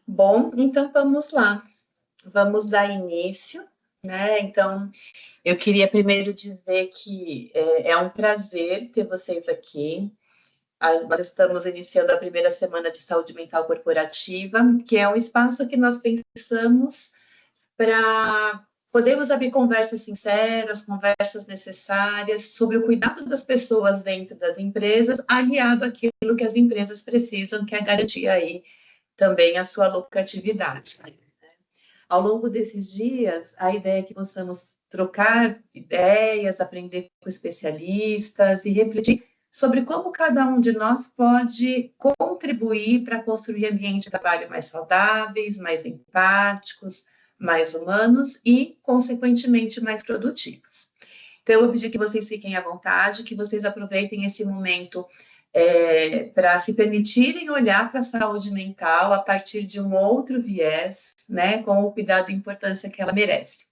Bom, então vamos lá, vamos dar início, né? Então, eu queria primeiro dizer que é um prazer ter vocês aqui. Nós estamos iniciando a primeira semana de saúde mental corporativa, que é um espaço que nós pensamos para podermos abrir conversas sinceras, conversas necessárias sobre o cuidado das pessoas dentro das empresas, aliado àquilo que as empresas precisam, que é garantir aí também a sua lucratividade. Ao longo desses dias, a ideia é que possamos trocar ideias, aprender com especialistas e refletir sobre como cada um de nós pode contribuir para construir ambientes de trabalho mais saudáveis, mais empáticos, mais humanos e, consequentemente, mais produtivos. Então, eu vou pedir que vocês fiquem à vontade, que vocês aproveitem esse momento para se permitirem olhar para a saúde mental a partir de um outro viés, né, com o cuidado e importância que ela merece.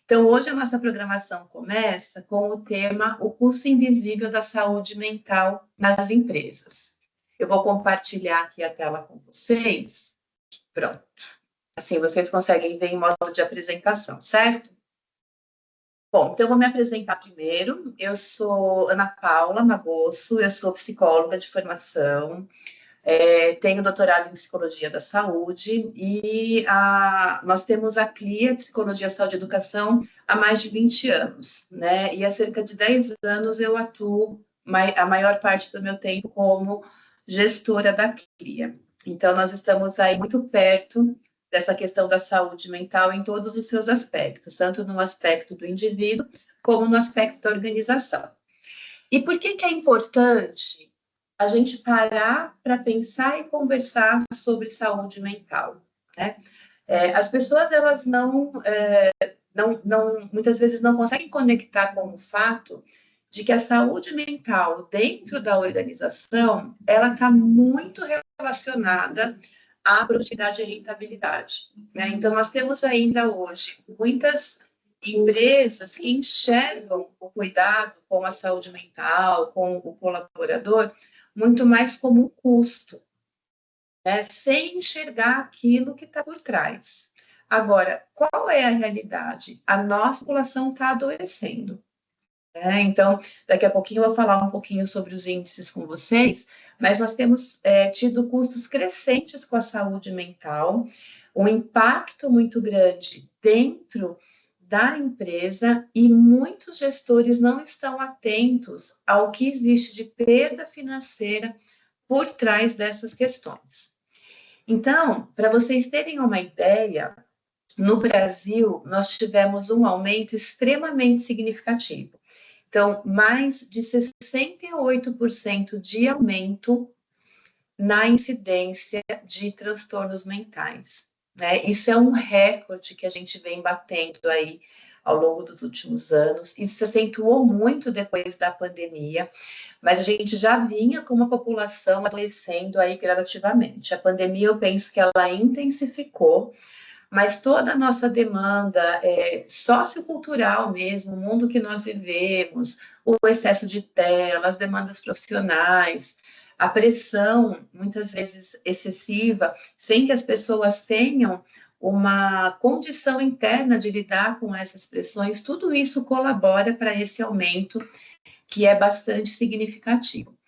Então, hoje a nossa programação começa com o tema O Custo Invisível da Saúde Mental nas Empresas. Eu vou compartilhar aqui a tela com vocês. Pronto. Assim, vocês conseguem ver em modo de apresentação, certo? Bom, então eu vou me apresentar primeiro. Eu sou Ana Paula Magosso, eu sou psicóloga de formação, tenho doutorado em Psicologia da Saúde e nós temos a CLIA, Psicologia, Saúde e Educação, há mais de 20 anos, né? E há cerca de 10 anos eu atuo a maior parte do meu tempo como gestora da CLIA. Então, nós estamos aí muito perto dessa questão da saúde mental em todos os seus aspectos, tanto no aspecto do indivíduo como no aspecto da organização. E por que é importante a gente parar para pensar e conversar sobre saúde mental, né? As pessoas, elas muitas vezes não conseguem conectar com o fato de que a saúde mental dentro da organização, ela está muito relacionada à produtividade e rentabilidade, né? Então, nós temos ainda hoje muitas empresas que enxergam o cuidado com a saúde mental, com o colaborador, muito mais como um custo, né? Sem enxergar aquilo que está por trás. Agora, qual é a realidade? A nossa população está adoecendo. Então, daqui a pouquinho eu vou falar um pouquinho sobre os índices com vocês, mas nós temos tido custos crescentes com a saúde mental, um impacto muito grande dentro da empresa e muitos gestores não estão atentos ao que existe de perda financeira por trás dessas questões. Então, para vocês terem uma ideia, no Brasil, nós tivemos um aumento extremamente significativo. Então, mais de 68% de aumento na incidência de transtornos mentais, né? Isso é um recorde que a gente vem batendo aí ao longo dos últimos anos. Isso se acentuou muito depois da pandemia, mas a gente já vinha com uma população adoecendo aí gradativamente. A pandemia, eu penso que ela intensificou, mas toda a nossa demanda sociocultural mesmo, o mundo que nós vivemos, o excesso de tela, as demandas profissionais, a pressão, muitas vezes excessiva, sem que as pessoas tenham uma condição interna de lidar com essas pressões, tudo isso colabora para esse aumento que é bastante significativo.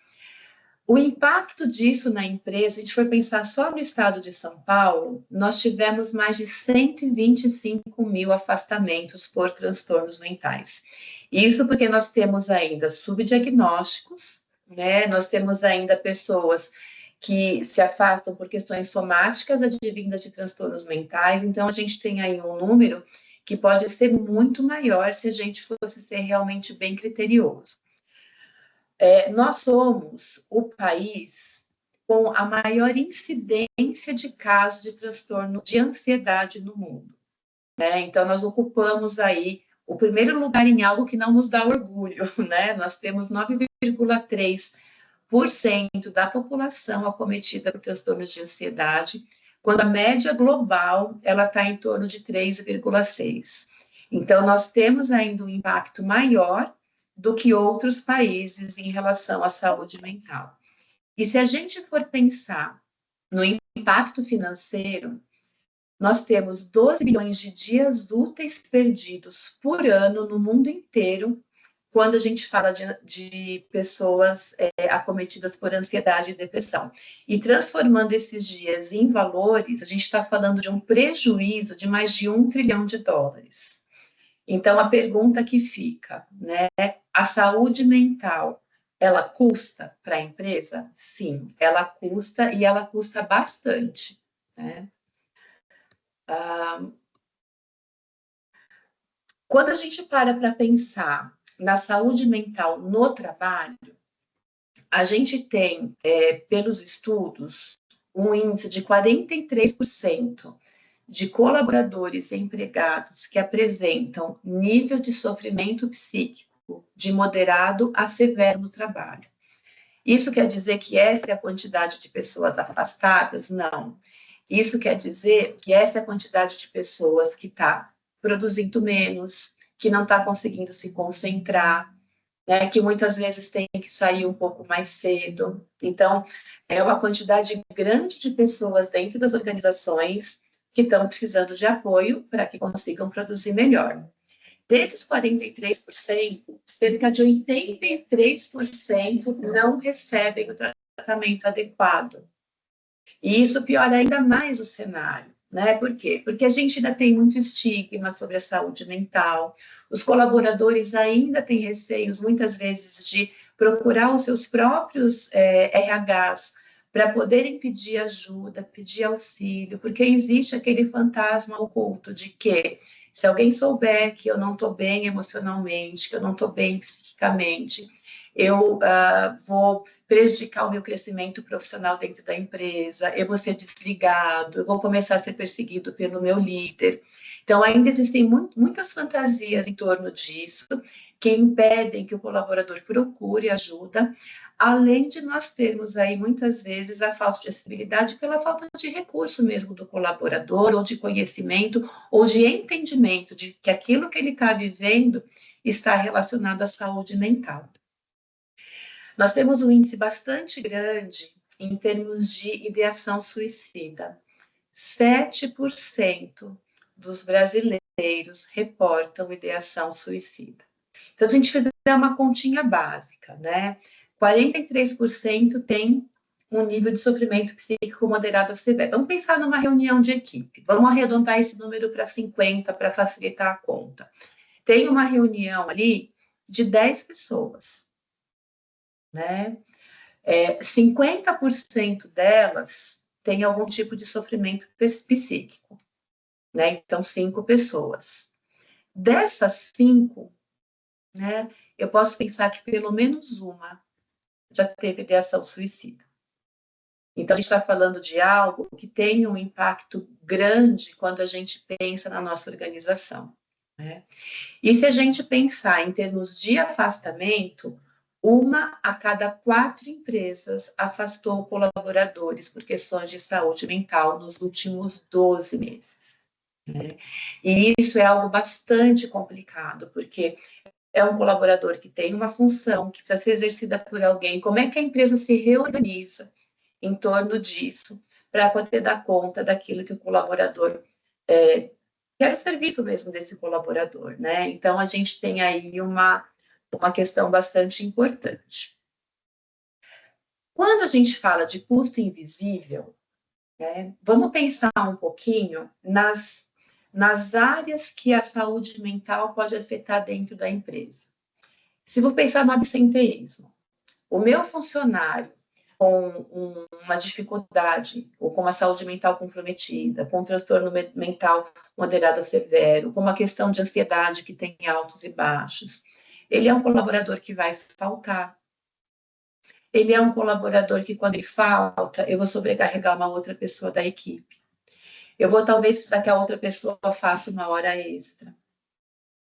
O impacto disso na empresa, a gente foi pensar só no estado de São Paulo, nós tivemos mais de 125 mil afastamentos por transtornos mentais. Isso porque nós temos ainda subdiagnósticos, né? Nós temos ainda pessoas que se afastam por questões somáticas advindas de transtornos mentais, então a gente tem aí um número que pode ser muito maior se a gente fosse ser realmente bem criterioso. Nós somos o país com a maior incidência de casos de transtorno de ansiedade no mundo, né? Então, nós ocupamos aí o primeiro lugar em algo que não nos dá orgulho, né? Nós temos 9,3% da população acometida por transtornos de ansiedade, quando a média global ela está em torno de 3,6%. Então, nós temos ainda um impacto maior do que outros países em relação à saúde mental. E se a gente for pensar no impacto financeiro, nós temos 12 milhões de dias úteis perdidos por ano no mundo inteiro, quando a gente fala de pessoas acometidas por ansiedade e depressão. E transformando esses dias em valores, a gente está falando de um prejuízo de mais de $1 trilhão. Então, a pergunta que fica, né? A saúde mental, ela custa para a empresa? Sim, ela custa e ela custa bastante, né? Quando a gente para pensar na saúde mental no trabalho, a gente tem, pelos estudos, um índice de 43% de colaboradores e empregados que apresentam nível de sofrimento psíquico de moderado a severo no trabalho. Isso quer dizer que essa é a quantidade de pessoas afastadas? Não. Isso quer dizer que essa é a quantidade de pessoas que está produzindo menos, que não está conseguindo se concentrar, né, que muitas vezes tem que sair um pouco mais cedo. Então, é uma quantidade grande de pessoas dentro das organizações que estão precisando de apoio para que consigam produzir melhor. Desses 43%, cerca de 83% não recebem o tratamento adequado. E isso piora ainda mais o cenário, né? Por quê? Porque a gente ainda tem muito estigma sobre a saúde mental, os colaboradores ainda têm receios, muitas vezes, de procurar os seus próprios RHs para poderem pedir ajuda, pedir auxílio, porque existe aquele fantasma oculto de que se alguém souber que eu não estou bem emocionalmente, que eu não estou bem psiquicamente, eu vou prejudicar o meu crescimento profissional dentro da empresa, eu vou ser desligado, eu vou começar a ser perseguido pelo meu líder. Então, ainda existem muitas fantasias em torno disso, que impedem que o colaborador procure ajuda, além de nós termos aí, muitas vezes, a falta de acessibilidade pela falta de recurso mesmo do colaborador, ou de conhecimento, ou de entendimento de que aquilo que ele está vivendo está relacionado à saúde mental. Nós temos um índice bastante grande em termos de ideação suicida. 7% dos brasileiros reportam ideação suicida. Então, a gente fizer uma continha básica, né? 43% tem um nível de sofrimento psíquico moderado a severo. Vamos pensar numa reunião de equipe. Vamos arredondar esse número para 50 para facilitar a conta. Tem uma reunião ali de 10 pessoas, né? 50% delas têm algum tipo de sofrimento psíquico, né? Então, 5 pessoas. Dessas 5, né, eu posso pensar que pelo menos uma já teve ideação suicida. Então, a gente está falando de algo que tem um impacto grande quando a gente pensa na nossa organização, né? E se a gente pensar em termos de afastamento, 1 a cada 4 empresas afastou colaboradores por questões de saúde mental nos últimos 12 meses. Né? E isso é algo bastante complicado, porque é um colaborador que tem uma função que precisa ser exercida por alguém. Como é que a empresa se reorganiza em torno disso para poder dar conta daquilo que o colaborador quer o serviço mesmo desse colaborador, né? Então, a gente tem aí uma questão bastante importante. Quando a gente fala de custo invisível, né, vamos pensar um pouquinho nas áreas que a saúde mental pode afetar dentro da empresa. Se vou pensar no absenteísmo, o meu funcionário com uma dificuldade, ou com uma saúde mental comprometida, com um transtorno mental moderado a severo, com uma questão de ansiedade que tem altos e baixos, ele é um colaborador que vai faltar. Ele é um colaborador que, quando ele falta, eu vou sobrecarregar uma outra pessoa da equipe. Eu vou, talvez, precisar que a outra pessoa faça uma hora extra.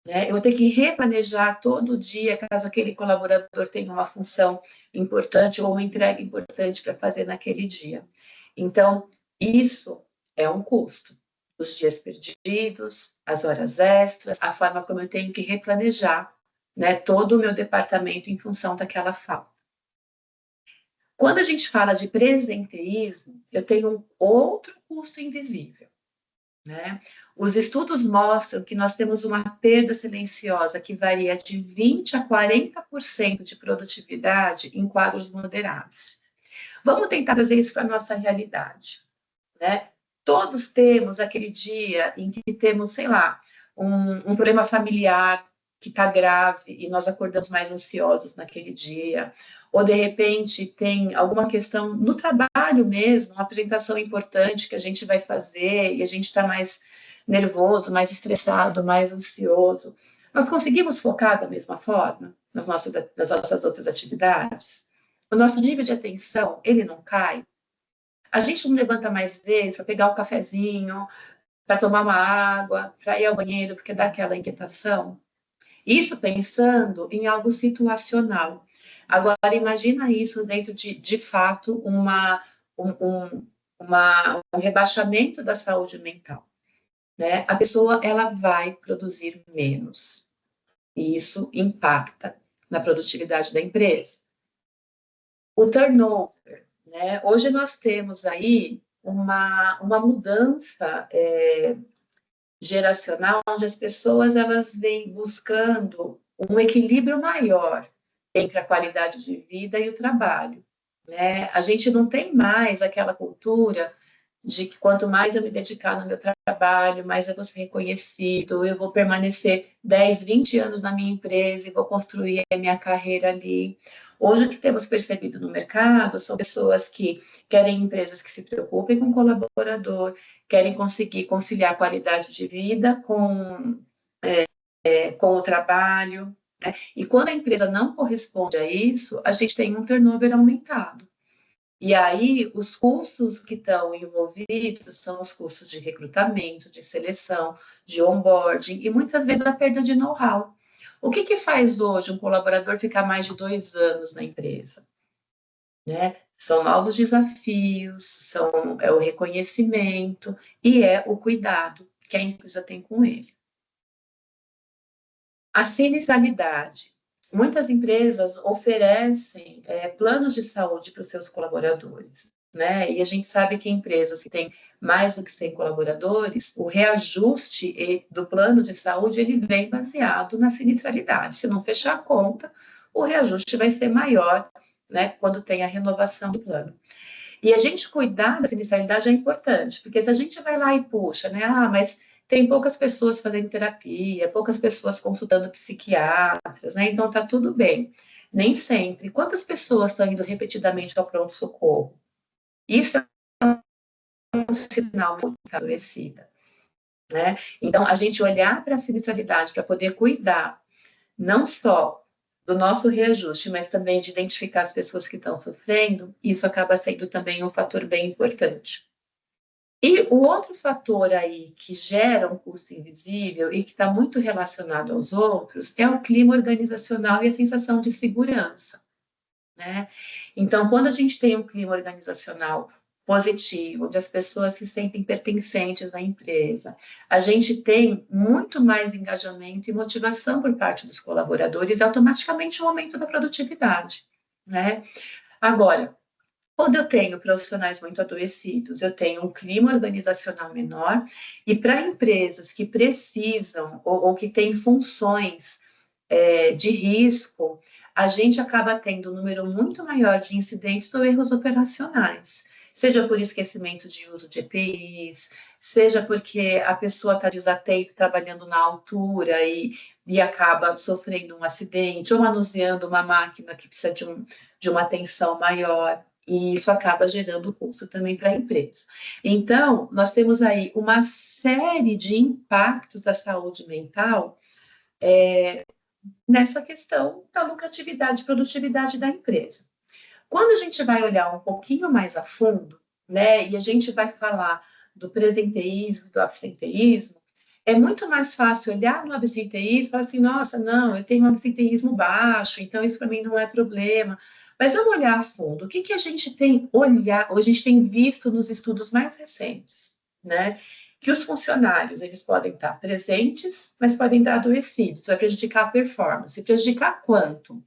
Né? Eu vou ter que replanejar todo dia, caso aquele colaborador tenha uma função importante ou uma entrega importante para fazer naquele dia. Então, isso é um custo. Os dias perdidos, as horas extras, a forma como eu tenho que replanejar, né, todo o meu departamento em função daquela falta. Quando a gente fala de presenteísmo, eu tenho um outro custo invisível, né? Os estudos mostram que nós temos uma perda silenciosa que varia de 20 a 40% de produtividade em quadros moderados. Vamos tentar trazer isso para a nossa realidade, né? Todos temos aquele dia em que temos, sei lá, um problema familiar que está grave e nós acordamos mais ansiosos naquele dia, ou de repente tem alguma questão no trabalho mesmo, uma apresentação importante que a gente vai fazer e a gente está mais nervoso, mais estressado, mais ansioso. Nós conseguimos focar da mesma forma nas nossas outras atividades? O nosso nível de atenção, ele não cai? A gente não levanta mais vezes para pegar um cafezinho, para tomar uma água, para ir ao banheiro, porque dá aquela inquietação? Isso pensando em algo situacional. Agora, imagina isso dentro de fato, um rebaixamento da saúde mental, né? A pessoa, ela vai produzir menos. E isso impacta na produtividade da empresa. O turnover, né? Hoje nós temos aí uma mudança geracional, onde as pessoas elas vêm buscando um equilíbrio maior entre a qualidade de vida e o trabalho, né? A gente não tem mais aquela cultura de que quanto mais eu me dedicar no meu trabalho, mais eu vou ser reconhecido, eu vou permanecer 10, 20 anos na minha empresa e vou construir a minha carreira ali. Hoje, o que temos percebido no mercado são pessoas que querem empresas que se preocupem com o colaborador, querem conseguir conciliar a qualidade de vida com o trabalho, né? E quando a empresa não corresponde a isso, a gente tem um turnover aumentado. E aí, os custos que estão envolvidos são os custos de recrutamento, de seleção, de onboarding e muitas vezes a perda de know-how. O que faz hoje um colaborador ficar mais de 2 anos na empresa? Né? São novos desafios, é o reconhecimento e é o cuidado que a empresa tem com ele. A sinistralidade. Muitas empresas oferecem planos de saúde para os seus colaboradores, né? E a gente sabe que empresas que têm mais do que 100 colaboradores, o reajuste do plano de saúde ele vem baseado na sinistralidade. Se não fechar a conta, o reajuste vai ser maior, né, quando tem a renovação do plano. E a gente cuidar da sinistralidade é importante, porque se a gente vai lá e puxa, né, mas tem poucas pessoas fazendo terapia, poucas pessoas consultando psiquiatras, né? Então tá tudo bem. Nem sempre. Quantas pessoas estão indo repetidamente ao pronto-socorro? Isso é um sinal de estar adoecida, né? Então, a gente olhar para a sinistralidade para poder cuidar, não só do nosso reajuste, mas também de identificar as pessoas que estão sofrendo, isso acaba sendo também um fator bem importante. E o outro fator aí que gera um custo invisível e que está muito relacionado aos outros é o clima organizacional e a sensação de segurança, né? Então, quando a gente tem um clima organizacional positivo, onde as pessoas se sentem pertencentes à empresa, a gente tem muito mais engajamento e motivação por parte dos colaboradores e automaticamente um aumento da produtividade, né? Agora, quando eu tenho profissionais muito adoecidos, eu tenho um clima organizacional menor, e para empresas que precisam ou que têm funções de risco, a gente acaba tendo um número muito maior de incidentes ou erros operacionais, seja por esquecimento de uso de EPIs, seja porque a pessoa está desatenta, trabalhando na altura e acaba sofrendo um acidente, ou manuseando uma máquina que precisa de uma atenção maior. E isso acaba gerando custo também para a empresa. Então, nós temos aí uma série de impactos da saúde mental nessa questão da lucratividade e produtividade da empresa. Quando a gente vai olhar um pouquinho mais a fundo, né, e a gente vai falar do presenteísmo, do absenteísmo, é muito mais fácil olhar no absenteísmo e falar assim, nossa, não, eu tenho um absenteísmo baixo, então isso para mim não é problema. Mas vamos olhar a fundo. O que a gente tem a gente tem visto nos estudos mais recentes, né? Que os funcionários, eles podem estar presentes, mas podem estar adoecidos, vai prejudicar a performance. Prejudicar quanto?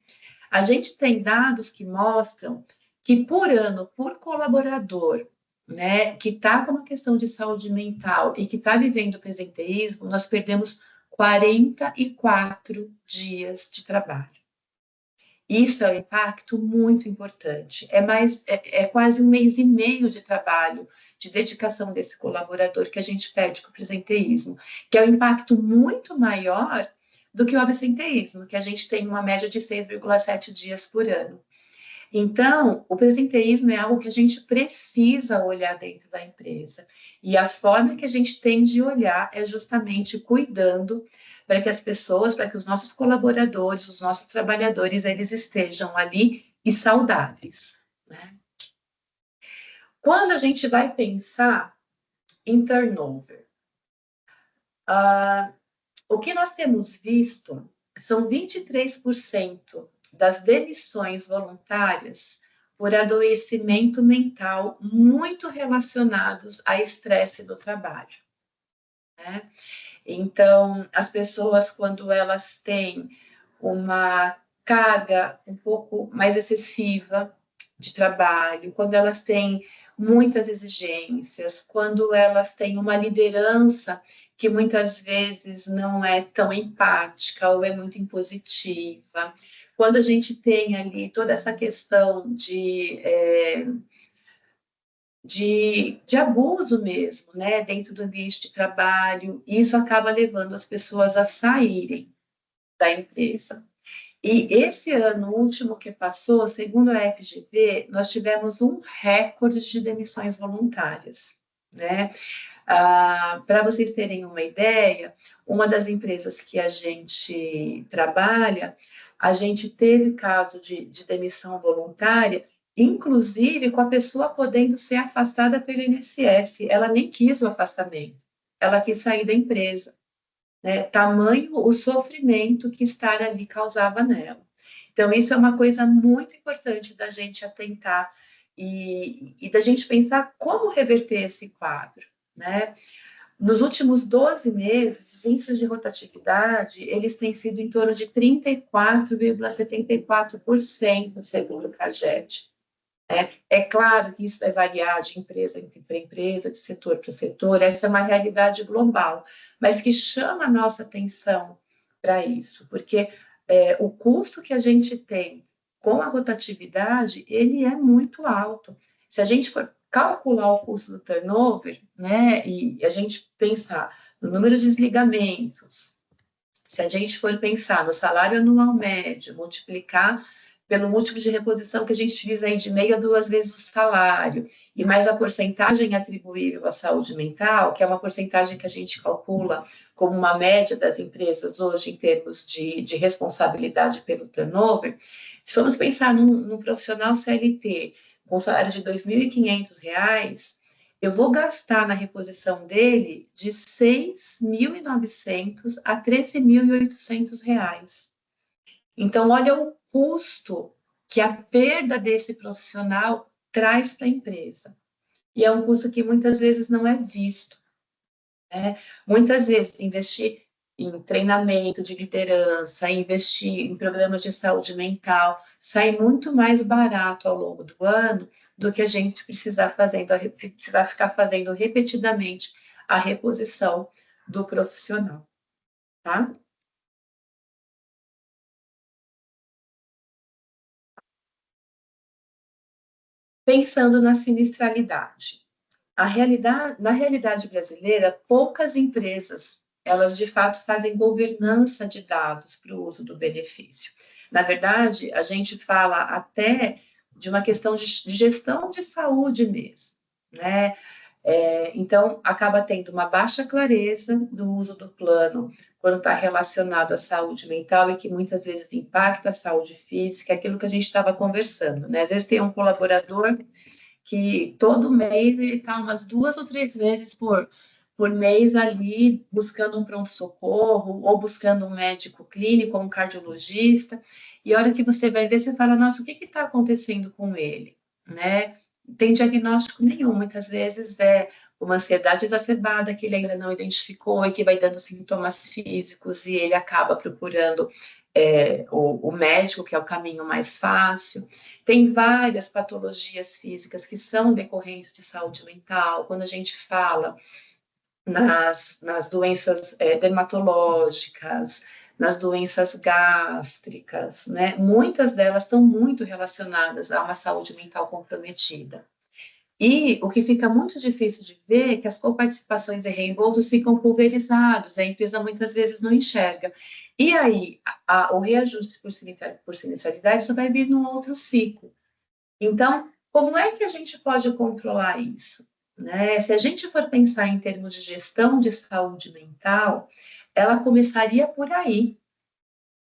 A gente tem dados que mostram que por ano, por colaborador, né, que está com uma questão de saúde mental e que está vivendo presenteísmo, nós perdemos 44 dias de trabalho. Isso é um impacto muito importante. É quase 1 mês e meio de trabalho, de dedicação desse colaborador que a gente perde com o presenteísmo, que é um impacto muito maior do que o absenteísmo, que a gente tem uma média de 6,7 dias por ano. Então, o presenteísmo é algo que a gente precisa olhar dentro da empresa. E a forma que a gente tem de olhar é justamente cuidando para que as pessoas, para que os nossos colaboradores, os nossos trabalhadores, eles estejam ali e saudáveis, né? Quando a gente vai pensar em turnover, o que nós temos visto são 23% das demissões voluntárias por adoecimento mental muito relacionados a estresse do trabalho, né? Então, as pessoas, quando elas têm uma carga um pouco mais excessiva de trabalho, quando elas têm muitas exigências, quando elas têm uma liderança que muitas vezes não é tão empática ou é muito impositiva, quando a gente tem ali toda essa questão de abuso mesmo, né, dentro do ambiente de trabalho, isso acaba levando as pessoas a saírem da empresa. E esse ano último que passou, segundo a FGV, nós tivemos um recorde de demissões voluntárias, né? Para vocês terem uma ideia, uma das empresas que a gente trabalha, a gente teve caso de demissão voluntária, inclusive com a pessoa podendo ser afastada pelo INSS. Ela nem quis o afastamento, ela quis sair da empresa, né? Tamanho o sofrimento que estar ali causava nela. Então, isso é uma coisa muito importante da gente atentar e da gente pensar como reverter esse quadro, né? Nos últimos 12 meses, os índices de rotatividade, eles têm sido em torno de 34,74%, segundo o CAGED. É claro que isso vai variar de empresa para empresa, de setor para setor, essa é uma realidade global, mas que chama a nossa atenção para isso, porque o custo que a gente tem com a rotatividade, ele é muito alto. Se a gente for calcular o custo do turnover, né, e a gente pensar no número de desligamentos, se a gente for pensar no salário anual médio, multiplicar pelo múltiplo de reposição que a gente utiliza aí de meia a 2 vezes o salário, e mais a porcentagem atribuível à saúde mental, que é uma porcentagem que a gente calcula como uma média das empresas hoje em termos de responsabilidade pelo turnover, se formos pensar num profissional CLT com salário de R$ 2.500, eu vou gastar na reposição dele de R$ 6.900 a R$ 13.800. Então, olha o custo que a perda desse profissional traz para a empresa. E é um custo que muitas vezes não é visto, né? Muitas vezes, investir em treinamento de liderança, investir em programas de saúde mental, sai muito mais barato ao longo do ano do que a gente precisar ficar fazendo repetidamente a reposição do profissional, tá? Pensando na sinistralidade. Na realidade brasileira, poucas empresas, elas de fato fazem governança de dados para o uso do benefício. Na verdade, a gente fala até de uma questão de gestão de saúde mesmo, né? Então, acaba tendo uma baixa clareza do uso do plano quando está relacionado à saúde mental e que muitas vezes impacta a saúde física, aquilo que a gente estava conversando, né? Às vezes tem um colaborador que todo mês ele está umas 2 ou 3 vezes por mês ali buscando um pronto-socorro ou buscando um médico clínico ou um cardiologista, e a hora que você vai ver, você fala, nossa, o que está acontecendo com ele, né? Tem diagnóstico nenhum, muitas vezes uma ansiedade exacerbada que ele ainda não identificou e que vai dando sintomas físicos e ele acaba procurando o médico, que é o caminho mais fácil. Tem várias patologias físicas que são decorrentes de saúde mental. Quando a gente fala nas doenças dermatológicas, nas doenças gástricas, né? Muitas delas estão muito relacionadas a uma saúde mental comprometida. E o que fica muito difícil de ver é que as coparticipações e reembolsos ficam pulverizados, a empresa muitas vezes não enxerga. E aí, o reajuste por sinistralidade só vai vir num outro ciclo. Então, como é que a gente pode controlar isso? Né? Se a gente for pensar em termos de gestão de saúde mental, ela começaria por aí,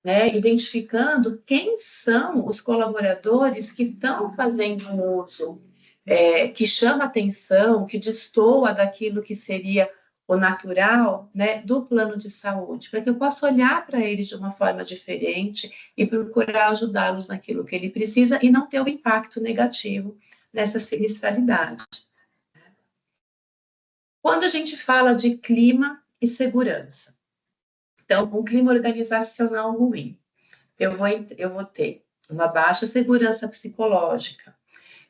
né? Identificando quem são os colaboradores que estão fazendo um uso que chama atenção, que destoa daquilo que seria o natural, né, do plano de saúde, para que eu possa olhar para eles de uma forma diferente e procurar ajudá-los naquilo que ele precisa e não ter um impacto negativo nessa sinistralidade. Quando a gente fala de clima e segurança, então, um clima organizacional ruim, eu vou ter uma baixa segurança psicológica,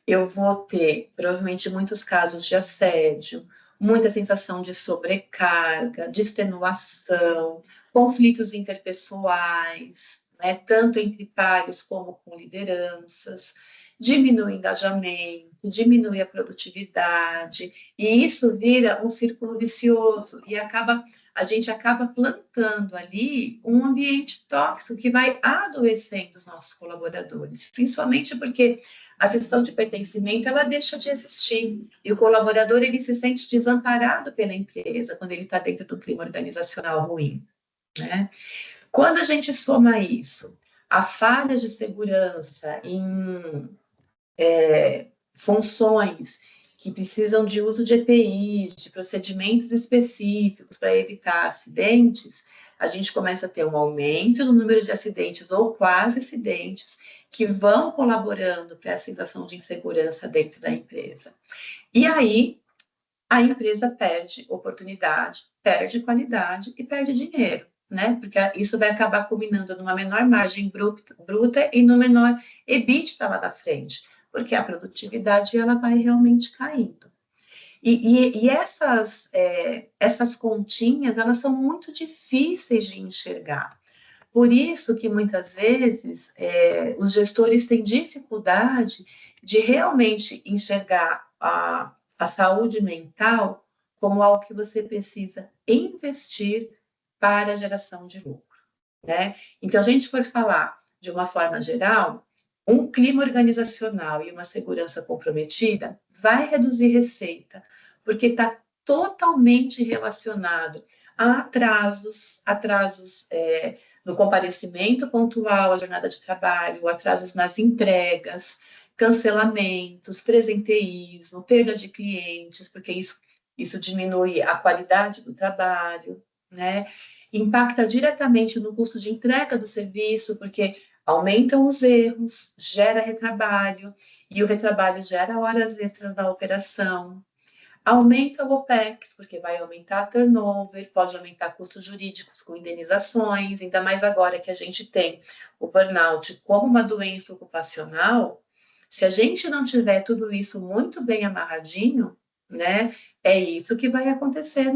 eu vou ter, provavelmente, muitos casos de assédio, muita sensação de sobrecarga, de extenuação, conflitos interpessoais, né, tanto entre pares como com lideranças, diminui o engajamento, diminui a produtividade, e isso vira um círculo vicioso, e a gente acaba plantando ali um ambiente tóxico que vai adoecendo os nossos colaboradores, principalmente porque a sensação de pertencimento, ela deixa de existir, e o colaborador, ele se sente desamparado pela empresa quando ele está dentro do clima organizacional ruim, né? Quando a gente soma isso, a falha de segurança em funções que precisam de uso de EPIs, de procedimentos específicos para evitar acidentes, a gente começa a ter um aumento no número de acidentes ou quase acidentes que vão colaborando para a sensação de insegurança dentro da empresa. E aí, a empresa perde oportunidade, perde qualidade e perde dinheiro, né? Porque isso vai acabar culminando numa menor margem bruta e no menor EBITDA lá da frente, porque a produtividade ela vai realmente caindo. E essas continhas, elas são muito difíceis de enxergar. Por isso que, muitas vezes, os gestores têm dificuldade de realmente enxergar a saúde mental como algo que você precisa investir para a geração de lucro, né? Então, a gente for falar de uma forma geral, um clima organizacional e uma segurança comprometida vai reduzir receita, porque está totalmente relacionado a atrasos no comparecimento pontual à jornada de trabalho, atrasos nas entregas, cancelamentos, presenteísmo, perda de clientes, porque isso diminui a qualidade do trabalho, né? Impacta diretamente no custo de entrega do serviço, porque aumentam os erros, gera retrabalho, e o retrabalho gera horas extras na operação. Aumenta o OPEX, porque vai aumentar a turnover, pode aumentar custos jurídicos com indenizações, ainda mais agora que a gente tem o burnout como uma doença ocupacional. Se a gente não tiver tudo isso muito bem amarradinho, né, é isso que vai acontecer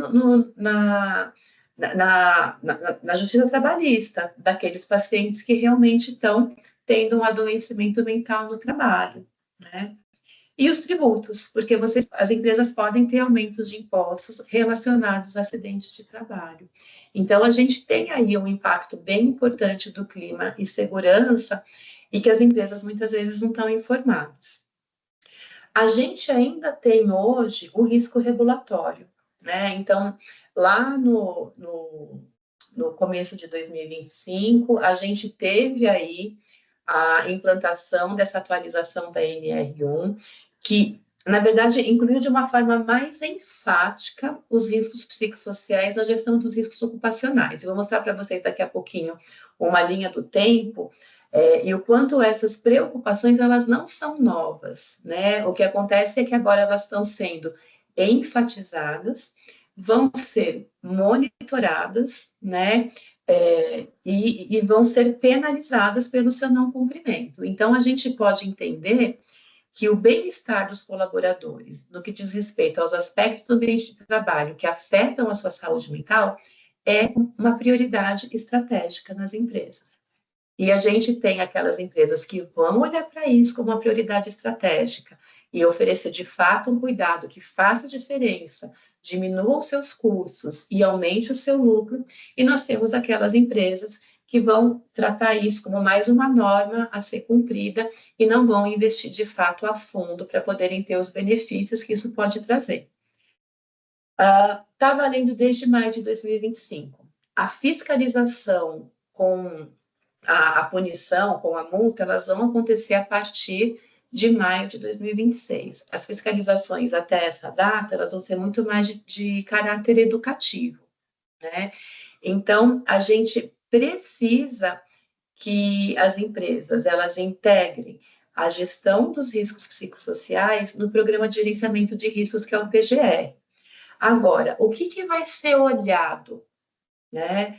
na justiça trabalhista, daqueles pacientes que realmente estão tendo um adoecimento mental no trabalho, né? E os tributos, porque as empresas podem ter aumentos de impostos relacionados a acidentes de trabalho. Então, a gente tem aí um impacto bem importante do clima e segurança e que as empresas muitas vezes não estão informadas. A gente ainda tem hoje o risco regulatório, né? Então, lá no começo de 2025, a gente teve aí a implantação dessa atualização da NR1, que, na verdade, incluiu de uma forma mais enfática os riscos psicossociais na gestão dos riscos ocupacionais. Eu vou mostrar para vocês daqui a pouquinho uma linha do tempo e o quanto essas preocupações, elas não são novas, né? O que acontece é que agora elas estão sendo enfatizadas, vão ser monitoradas, né? E vão ser penalizadas pelo seu não cumprimento. Então, a gente pode entender que o bem-estar dos colaboradores, no que diz respeito aos aspectos do ambiente de trabalho que afetam a sua saúde mental, é uma prioridade estratégica nas empresas. E a gente tem aquelas empresas que vão olhar para isso como uma prioridade estratégica e oferecer de fato um cuidado que faça diferença, diminua os seus custos e aumente o seu lucro. E nós temos aquelas empresas que vão tratar isso como mais uma norma a ser cumprida e não vão investir de fato a fundo para poderem ter os benefícios que isso pode trazer. Está valendo desde maio de 2025. A fiscalização com a punição, com a multa, elas vão acontecer a partir de maio de 2026. As fiscalizações até essa data, elas vão ser muito mais de caráter educativo, né? Então, a gente precisa que as empresas, elas integrem a gestão dos riscos psicossociais no programa de gerenciamento de riscos, que é o PGR. Agora, o que vai ser olhado, né?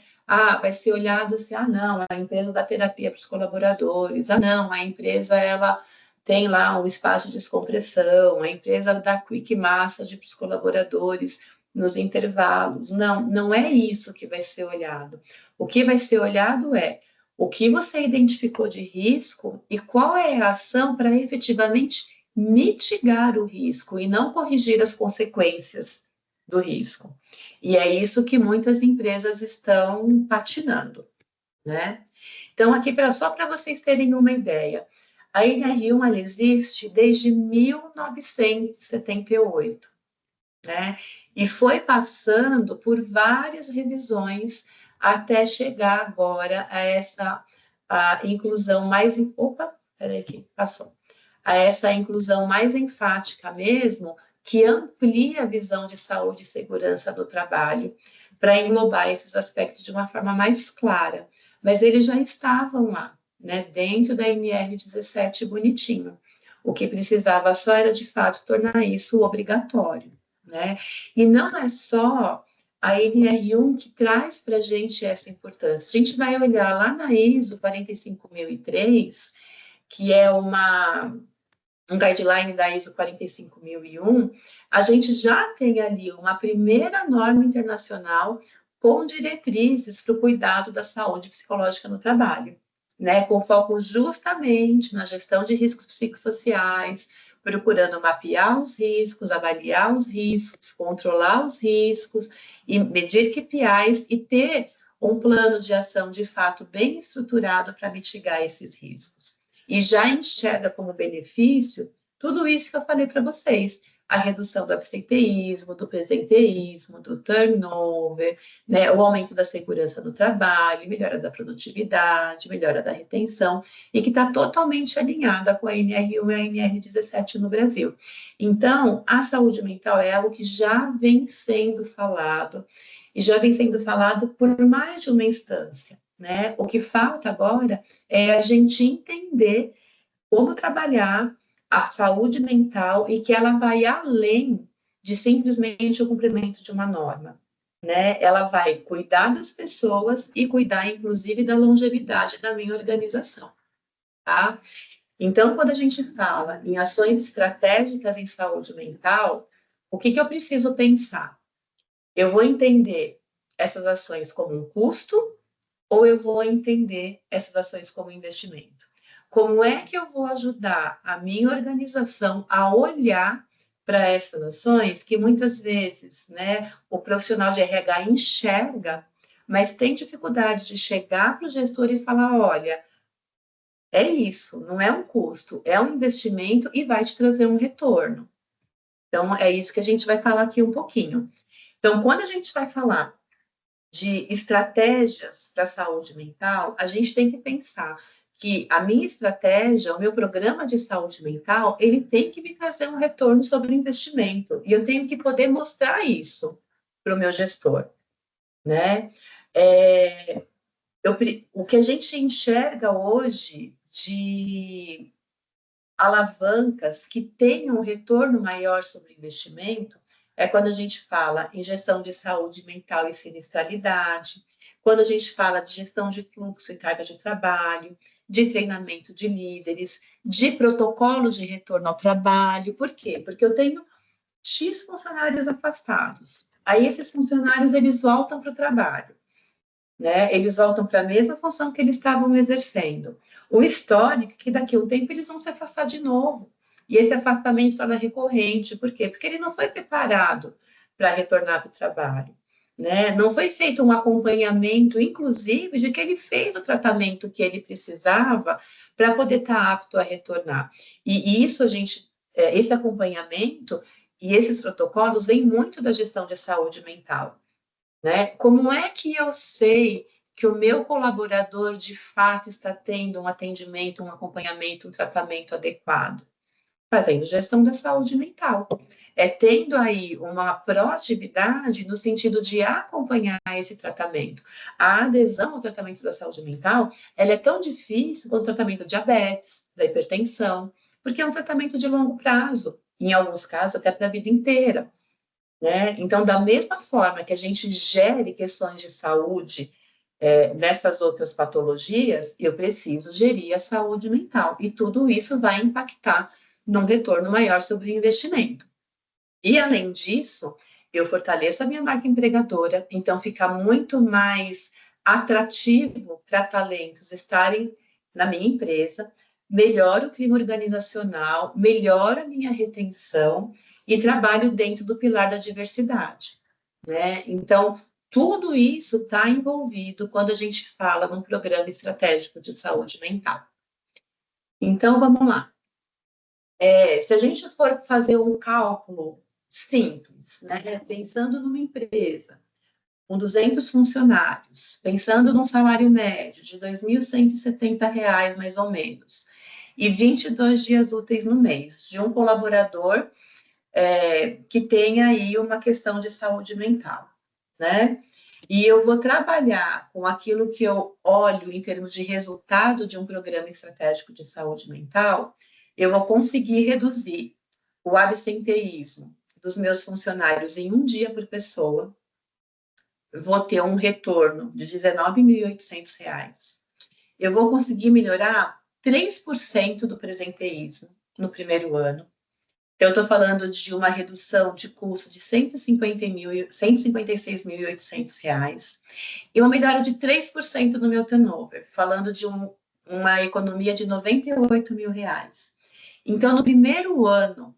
Vai ser olhado se, não, a empresa dá terapia para os colaboradores, não, a empresa, ela tem lá um espaço de descompressão, a empresa dá quick massage para os colaboradores nos intervalos. Não, não é isso que vai ser olhado. O que vai ser olhado é o que você identificou de risco e qual é a ação para efetivamente mitigar o risco e não corrigir as consequências do risco. E é isso que muitas empresas estão patinando, né? Então, aqui, só para vocês terem uma ideia, a NR1 ela existe desde 1978, né? E foi passando por várias revisões até chegar agora a inclusão mais... Opa, peraí que passou. A essa inclusão mais enfática mesmo, que amplia a visão de saúde e segurança do trabalho para englobar esses aspectos de uma forma mais clara. Mas eles já estavam lá, né, dentro da NR17 bonitinho. O que precisava só era, de fato, tornar isso obrigatório, né? E não é só a NR1 que traz para a gente essa importância. A gente vai olhar lá na ISO 45003, que é um guideline da ISO 45001, a gente já tem ali uma primeira norma internacional com diretrizes para o cuidado da saúde psicológica no trabalho, né? Com foco justamente na gestão de riscos psicossociais, procurando mapear os riscos, avaliar os riscos, controlar os riscos e medir KPIs e ter um plano de ação de fato bem estruturado para mitigar esses riscos. E já enxerga como benefício tudo isso que eu falei para vocês, a redução do absenteísmo, do presenteísmo, do turnover, né, o aumento da segurança no trabalho, melhora da produtividade, melhora da retenção, e que está totalmente alinhada com a NR1 e a NR17 no Brasil. Então, a saúde mental é algo que já vem sendo falado, e já vem sendo falado por mais de uma instância, né? O que falta agora é a gente entender como trabalhar a saúde mental e que ela vai além de simplesmente o cumprimento de uma norma, né? Ela vai cuidar das pessoas e cuidar, inclusive, da longevidade da minha organização, tá? Então, quando a gente fala em ações estratégicas em saúde mental, o que eu preciso pensar? Eu vou entender essas ações como um custo ou eu vou entender essas ações como investimento? Como é que eu vou ajudar a minha organização a olhar para essas ações que muitas vezes, né, o profissional de RH enxerga, mas tem dificuldade de chegar para o gestor e falar, olha, é isso, não é um custo, é um investimento e vai te trazer um retorno. Então, é isso que a gente vai falar aqui um pouquinho. Então, quando a gente vai falar de estratégias para a saúde mental, a gente tem que pensar que a minha estratégia, o meu programa de saúde mental, ele tem que me trazer um retorno sobre o investimento. E eu tenho que poder mostrar isso para o meu gestor, né? O que a gente enxerga hoje de alavancas que tenham um retorno maior sobre o investimento, é quando a gente fala em gestão de saúde mental e sinistralidade, quando a gente fala de gestão de fluxo e carga de trabalho, de treinamento de líderes, de protocolos de retorno ao trabalho. Por quê? Porque eu tenho X funcionários afastados. Aí esses funcionários, eles voltam para o trabalho, né? Eles voltam para a mesma função que eles estavam exercendo. O histórico é que daqui a um tempo eles vão se afastar de novo. E esse afastamento torna recorrente. Por quê? Porque ele não foi preparado para retornar para o trabalho, né? Não foi feito um acompanhamento, inclusive, de que ele fez o tratamento que ele precisava para poder estar apto a retornar. E isso esse acompanhamento e esses protocolos vêm muito da gestão de saúde mental, né? Como é que eu sei que o meu colaborador de fato está tendo um atendimento, um acompanhamento, um tratamento adequado? Fazendo gestão da saúde mental. É tendo aí uma proatividade no sentido de acompanhar esse tratamento. A adesão ao tratamento da saúde mental, ela é tão difícil quanto o tratamento da diabetes, da hipertensão, porque é um tratamento de longo prazo, em alguns casos até para a vida inteira, né? Então, da mesma forma que a gente gere questões de saúde nessas outras patologias, eu preciso gerir a saúde mental. E tudo isso vai impactar num retorno maior sobre o investimento. E, além disso, eu fortaleço a minha marca empregadora, então fica muito mais atrativo para talentos estarem na minha empresa, melhora o clima organizacional, melhora a minha retenção e trabalho dentro do pilar da diversidade, né? Então, tudo isso está envolvido quando a gente fala num programa estratégico de saúde mental. Então, vamos lá. Se a gente for fazer um cálculo simples, né, pensando numa empresa com 200 funcionários, pensando num salário médio de R$ 2.170, mais ou menos, e 22 dias úteis no mês, de um colaborador que tem aí uma questão de saúde mental, né? E eu vou trabalhar com aquilo que eu olho em termos de resultado de um programa estratégico de saúde mental, eu vou conseguir reduzir o absenteísmo dos meus funcionários em um dia por pessoa, vou ter um retorno de R$ 19.800. Eu vou conseguir melhorar 3% do presenteísmo no primeiro ano. Então, eu estou falando de uma redução de custo de R$ 156.800 e uma melhora de 3% no meu turnover, falando de uma economia de R$ 98.000. Então, no primeiro ano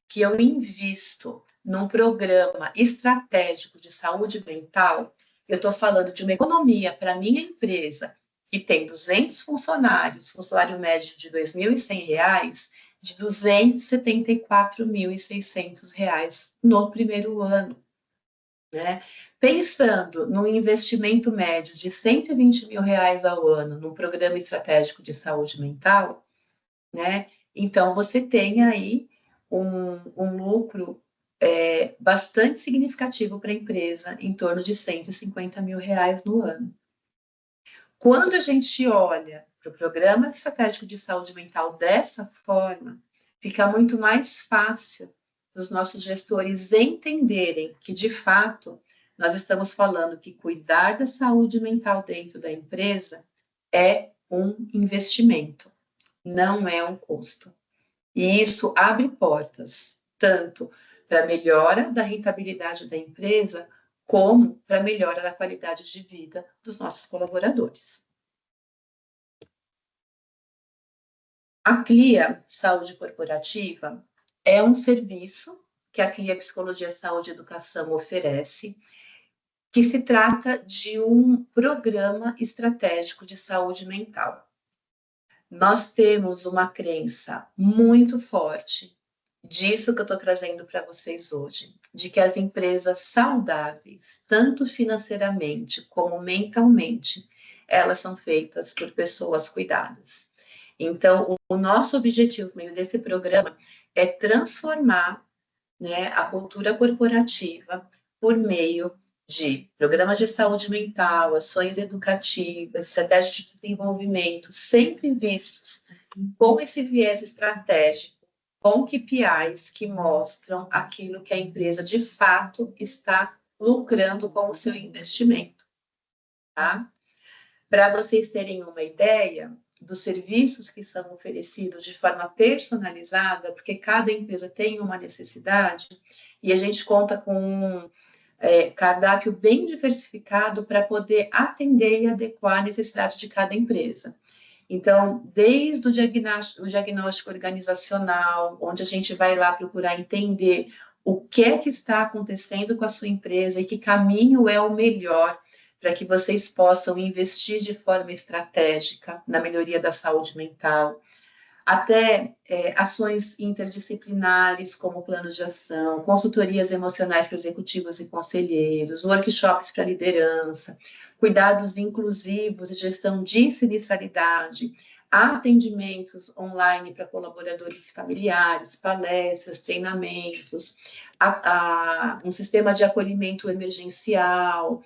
que eu invisto num programa estratégico de saúde mental, eu estou falando de uma economia para a minha empresa, que tem 200 funcionários, com salário médio de R$ 2.100, de R$ 274.600 no primeiro ano, né? Pensando no investimento médio de R$ 120.000 ao ano num programa estratégico de saúde mental, né? Então, você tem aí um lucro bastante significativo para a empresa, em torno de R$ 150.000 no ano. Quando a gente olha para o programa estratégico de saúde mental dessa forma, fica muito mais fácil dos nossos gestores entenderem que, de fato, nós estamos falando que cuidar da saúde mental dentro da empresa é um investimento, não é um custo. E isso abre portas, tanto para a melhora da rentabilidade da empresa, como para a melhora da qualidade de vida dos nossos colaboradores. A CLIA Saúde Corporativa é um serviço que a CLIA Psicologia, Saúde e Educação oferece, que se trata de um programa estratégico de saúde mental. Nós temos uma crença muito forte disso que eu estou trazendo para vocês hoje, de que as empresas saudáveis, tanto financeiramente como mentalmente, elas são feitas por pessoas cuidadas. Então, o nosso objetivo, no meio desse programa, é transformar, né, a cultura corporativa por meio de programas de saúde mental, ações educativas, estratégias de desenvolvimento, sempre vistos com esse viés estratégico, com KPIs que mostram aquilo que a empresa de fato está lucrando com o seu investimento, tá? Para vocês terem uma ideia dos serviços que são oferecidos de forma personalizada, porque cada empresa tem uma necessidade, e a gente conta com um cardápio bem diversificado para poder atender e adequar a necessidade de cada empresa. Então, desde o diagnóstico organizacional, onde a gente vai lá procurar entender o que é que está acontecendo com a sua empresa e que caminho é o melhor para que vocês possam investir de forma estratégica na melhoria da saúde mental, até ações interdisciplinares, como planos de ação, consultorias emocionais para executivos e conselheiros, workshops para liderança, cuidados inclusivos e gestão de sinistralidade, atendimentos online para colaboradores e familiares, palestras, treinamentos, um sistema de acolhimento emergencial,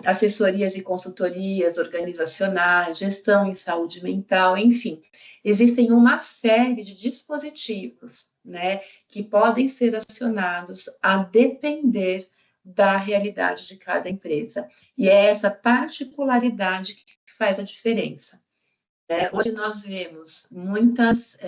assessorias e consultorias organizacionais, gestão em saúde mental, enfim, existem uma série de dispositivos, né, que podem ser acionados a depender da realidade de cada empresa. E é essa particularidade que faz a diferença. Né? Hoje nós vemos muitas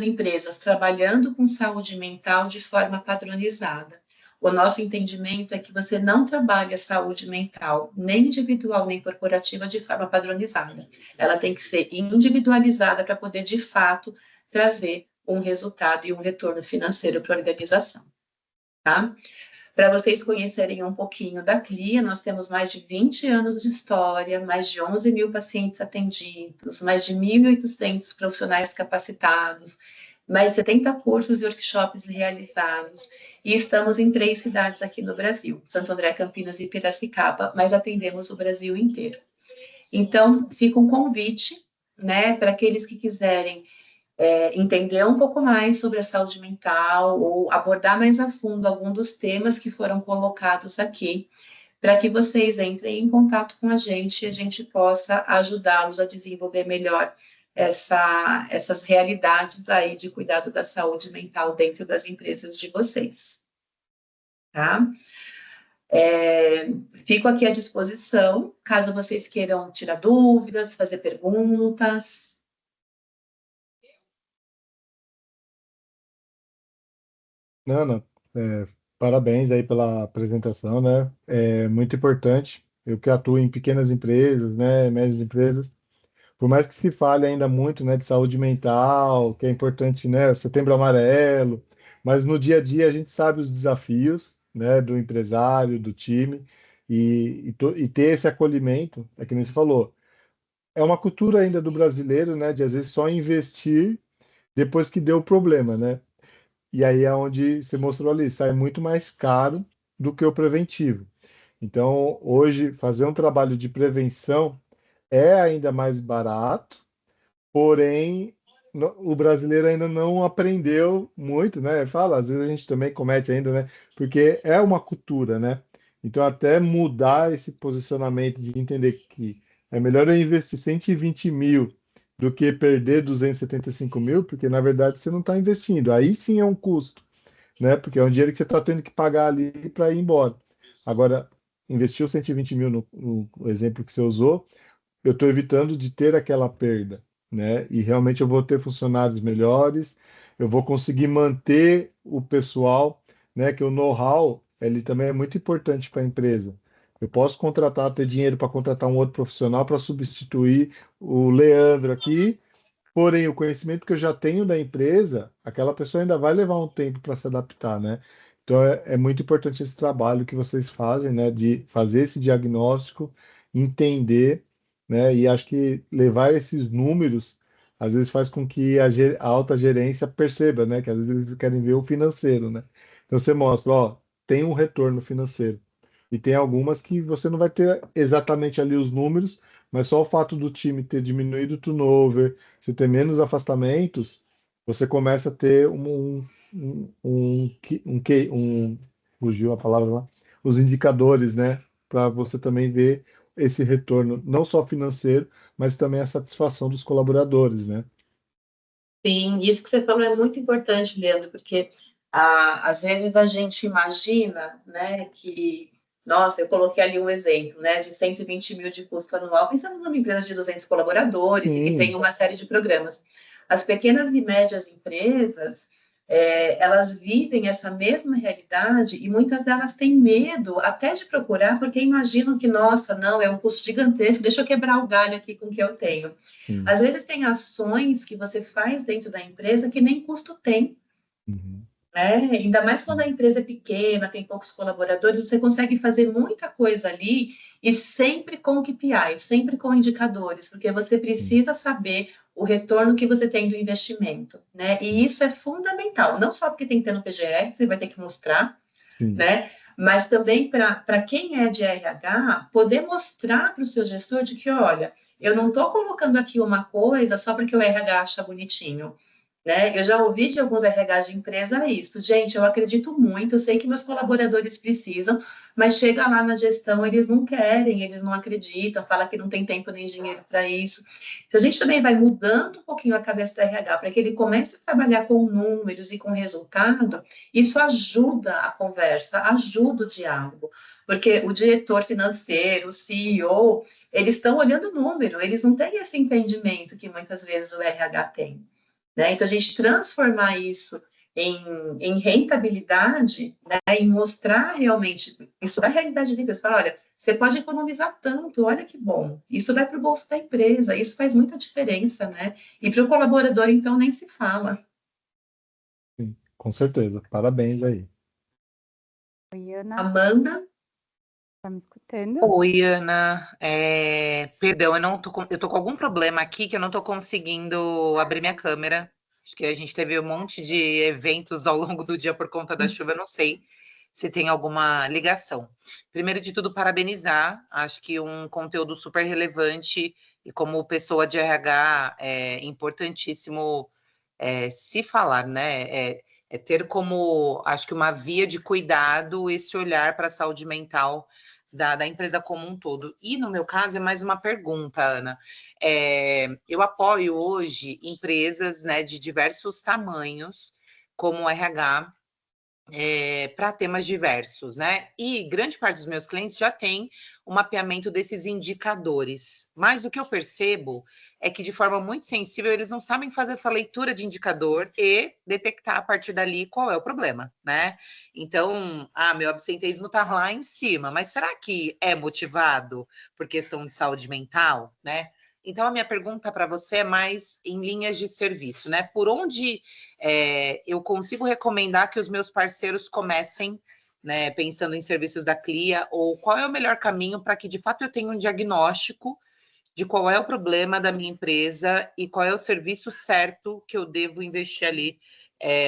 empresas trabalhando com saúde mental de forma padronizada. O nosso entendimento é que você não trabalha saúde mental, nem individual, nem corporativa, de forma padronizada. Ela tem que ser individualizada para poder, de fato, trazer um resultado e um retorno financeiro para a organização. Tá? Para vocês conhecerem um pouquinho da CLIA, nós temos mais de 20 anos de história, mais de 11 mil pacientes atendidos, mais de 1.800 profissionais capacitados, mais de 70 cursos e workshops realizados, e estamos em 3 cidades aqui no Brasil, Santo André, Campinas e Piracicaba, mas atendemos o Brasil inteiro. Então, fica um convite, né, para aqueles que quiserem entender um pouco mais sobre a saúde mental ou abordar mais a fundo algum dos temas que foram colocados aqui, para que vocês entrem em contato com a gente e a gente possa ajudá-los a desenvolver melhor essas realidades aí de cuidado da saúde mental dentro das empresas de vocês. Tá? Fico aqui à disposição, caso vocês queiram tirar dúvidas, fazer perguntas. Não, parabéns aí pela apresentação, né? É muito importante. Eu que atuo em pequenas empresas, né, médias empresas, por mais que se fale ainda muito, né, de saúde mental, que é importante, né, Setembro Amarelo, mas no dia a dia a gente sabe os desafios, né, do empresário, do time, e ter esse acolhimento, é que nem você falou, é uma cultura ainda do brasileiro, né, de às vezes só investir depois que deu o problema, né? E aí é onde você mostrou ali, sai muito mais caro do que o preventivo. Então, hoje, fazer um trabalho de prevenção é ainda mais barato, porém, o brasileiro ainda não aprendeu muito, né? Fala, às vezes a gente também comete ainda, né? Porque é uma cultura, né? Então, até mudar esse posicionamento de entender que é melhor eu investir 120 mil do que perder 275 mil, porque na verdade você não está investindo. Aí sim é um custo, né? Porque é um dinheiro que você está tendo que pagar ali para ir embora. Agora, investiu 120 mil no exemplo que você usou, eu estou evitando de ter aquela perda, né? E realmente eu vou ter funcionários melhores, eu vou conseguir manter o pessoal, né? Que o know-how, ele também é muito importante para a empresa. Eu posso contratar, ter dinheiro para contratar um outro profissional para substituir o Leandro aqui, porém o conhecimento que eu já tenho da empresa, aquela pessoa ainda vai levar um tempo para se adaptar, né? Então é muito importante esse trabalho que vocês fazem, né? De fazer esse diagnóstico, entender, né? E acho que levar esses números às vezes faz com que a alta gerência perceba, né? Que às vezes eles querem ver o financeiro, né? Então você mostra, ó, tem um retorno financeiro. E tem algumas que você não vai ter exatamente ali os números, mas só o fato do time ter diminuído o turnover, você ter menos afastamentos, você começa a ter fugiu a palavra lá, os indicadores, né? Para você também ver esse retorno, não só financeiro, mas também a satisfação dos colaboradores, né? Sim, isso que você falou é muito importante, Leandro, porque às vezes a gente imagina, né, que, nossa, eu coloquei ali um exemplo, né, de 120 mil de custo anual, pensando numa empresa de 200 colaboradores e que tem Sim. uma série de programas. As pequenas e médias empresas, elas vivem essa mesma realidade e muitas delas têm medo até de procurar, porque imaginam que, nossa, não, é um custo gigantesco, deixa eu quebrar o galho aqui com o que eu tenho. Sim. Às vezes tem ações que você faz dentro da empresa que nem custo tem, Uhum. né? Ainda mais quando a Sim. empresa é pequena, tem poucos colaboradores, você consegue fazer muita coisa ali e sempre com KPIs, sempre com indicadores, porque você Sim. precisa saber o retorno que você tem do investimento, né? E Sim. isso é fundamental, não só porque tem que ter no PGE, que você vai ter que mostrar, Sim. né? Mas também para quem é de RH, poder mostrar para o seu gestor de que, olha, eu não estou colocando aqui uma coisa só porque o RH acha bonitinho, né? Eu já ouvi de alguns RHs de empresa isso. Gente, eu acredito muito, eu sei que meus colaboradores precisam, mas chega lá na gestão, eles não querem, eles não acreditam, fala que não tem tempo nem dinheiro para isso. Então, a gente também vai mudando um pouquinho a cabeça do RH para que ele comece a trabalhar com números e com resultado, isso ajuda a conversa, ajuda o diálogo, porque o diretor financeiro, o CEO, eles estão olhando o número, eles não têm esse entendimento que muitas vezes o RH tem. Né? Então, a gente transformar isso em rentabilidade, né? Em mostrar realmente isso da realidade da empresa. Falar, olha, você pode economizar tanto, olha que bom. Isso vai para o bolso da empresa, isso faz muita diferença, né? E para o colaborador, então, nem se fala. Sim. Com certeza. Parabéns aí. Oi, Ana, Amanda, tá me escutando? Oi, Ana. Perdão, eu tô com algum problema aqui que eu não tô conseguindo abrir minha câmera. Acho que a gente teve um monte de eventos ao longo do dia por conta da chuva. Eu não sei se tem alguma ligação. Primeiro de tudo, parabenizar. Acho que um conteúdo super relevante e como pessoa de RH é importantíssimo se falar, né? É ter como, acho que uma via de cuidado esse olhar para a saúde mental da empresa como um todo. E no meu caso é mais uma pergunta, Ana. Eu apoio hoje empresas, né, de diversos tamanhos, como o RH, para temas diversos, né? E grande parte dos meus clientes já tem o mapeamento desses indicadores. Mas o que eu percebo é que, de forma muito sensível, eles não sabem fazer essa leitura de indicador e detectar a partir dali qual é o problema, né? Então, meu absenteísmo está lá em cima, mas será que é motivado por questão de saúde mental, né? Então, a minha pergunta para você é mais em linhas de serviço, né? Por onde eu consigo recomendar que os meus parceiros comecem, né, pensando em serviços da CLIA, ou qual é o melhor caminho para que, de fato, eu tenha um diagnóstico de qual é o problema da minha empresa e qual é o serviço certo que eu devo investir ali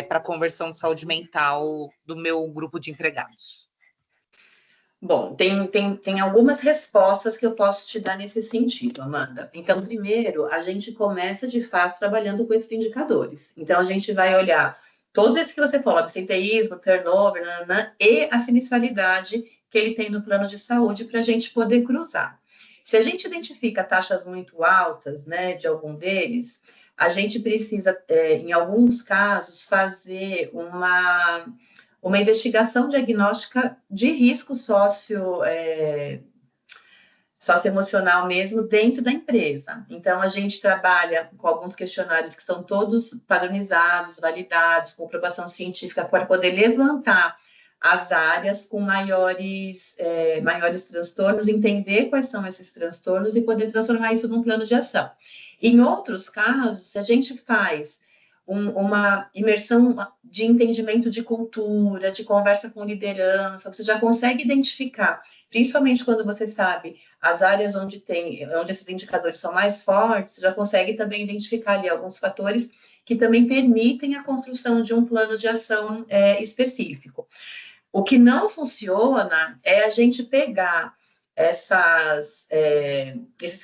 para a conversão de saúde mental do meu grupo de empregados. bom, tem algumas respostas que eu posso te dar nesse sentido, Amanda. Então, primeiro, a gente começa de fato trabalhando com esses indicadores. Então, a gente vai olhar todos esses que você falou, absenteísmo, turnover, nananã, e a sinistralidade que ele tem no plano de saúde para a gente poder cruzar. Se a gente identifica taxas muito altas, né, de algum deles, a gente precisa, em alguns casos, fazer uma investigação diagnóstica de risco socioemocional mesmo dentro da empresa. Então, a gente trabalha com alguns questionários que são todos padronizados, validados, com comprovação científica, para poder levantar as áreas com maiores transtornos, entender quais são esses transtornos e poder transformar isso num plano de ação. Em outros casos, se a gente faz uma imersão de entendimento de cultura, de conversa com liderança, você já consegue identificar, principalmente quando você sabe as áreas onde esses indicadores são mais fortes, você já consegue também identificar ali alguns fatores que também permitem a construção de um plano de ação específico. O que não funciona é a gente pegar esses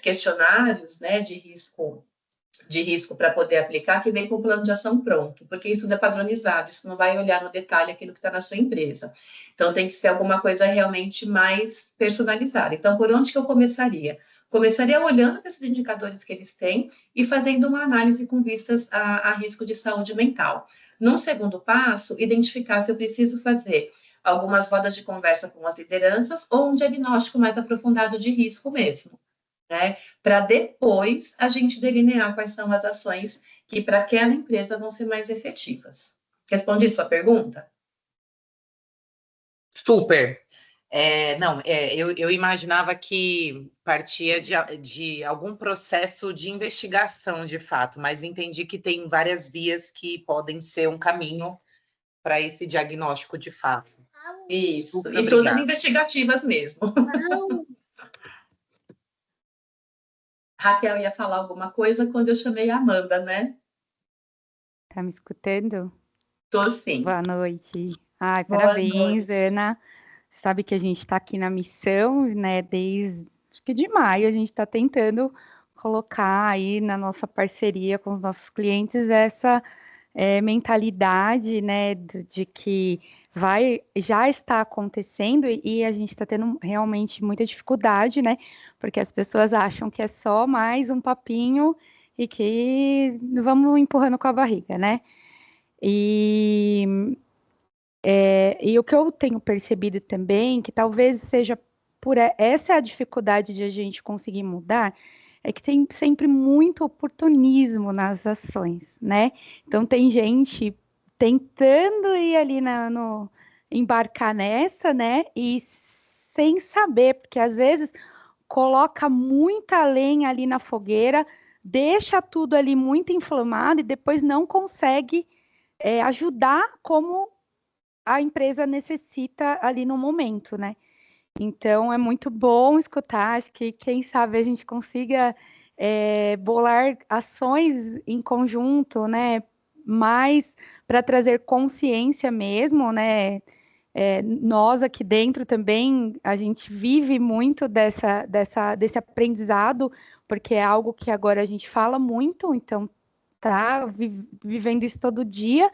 questionários, né, de risco para poder aplicar, que vem com o plano de ação pronto, porque isso não é padronizado, isso não vai olhar no detalhe aquilo que está na sua empresa. Então, tem que ser alguma coisa realmente mais personalizada. Então, por onde que eu começaria? começaria olhando para esses indicadores que eles têm e fazendo uma análise com vistas a risco de saúde mental. Num segundo passo, identificar se eu preciso fazer algumas rodas de conversa com as lideranças ou um diagnóstico mais aprofundado de risco mesmo, né? Para depois a gente delinear quais são as ações que para aquela empresa vão ser mais efetivas. Respondi sua pergunta? Super. Eu imaginava que partia de algum processo de investigação, de fato, mas entendi que tem várias vias que podem ser um caminho para esse diagnóstico de fato. Isso, Super e obrigada. todas investigativas mesmo. Raquel ia falar alguma coisa quando eu chamei a Amanda, né? Tá me escutando? Tô sim. Boa noite. Ai, Boa parabéns, noite. Ana. Sabe que a gente está aqui na missão, né? Desde acho que de maio a gente está tentando colocar aí na nossa parceria com os nossos clientes essa mentalidade, né, de que já está acontecendo e a gente está tendo realmente muita dificuldade, né? Porque as pessoas acham que é só mais um papinho e que vamos empurrando com a barriga, né? E o que eu tenho percebido também, que talvez seja essa é a dificuldade de a gente conseguir mudar, é que tem sempre muito oportunismo nas ações, né? Então tem gente tentando ir ali embarcar nessa, né? E sem saber, porque às vezes coloca muita lenha ali na fogueira, deixa tudo ali muito inflamado e depois não consegue ajudar como a empresa necessita ali no momento, né? Então é muito bom escutar, acho que quem sabe a gente consiga bolar ações em conjunto, né? Mais para trazer consciência mesmo, né? Nós aqui dentro também, a gente vive muito desse aprendizado, porque é algo que agora a gente fala muito, então tá vivendo isso todo dia.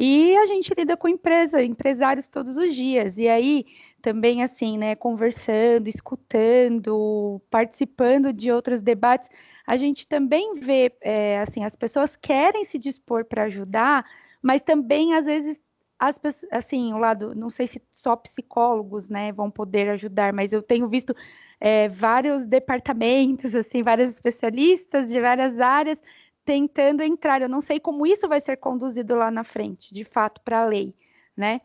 E a gente lida com empresários todos os dias. E aí, também assim, né, conversando, escutando, participando de outros debates, a gente também vê, assim, as pessoas querem se dispor para ajudar, mas também, às vezes, assim, o lado, não sei se só psicólogos, né, vão poder ajudar, mas eu tenho visto vários departamentos, assim, vários especialistas de várias áreas tentando entrar. Eu não sei como isso vai ser conduzido lá na frente, de fato, para a lei, né?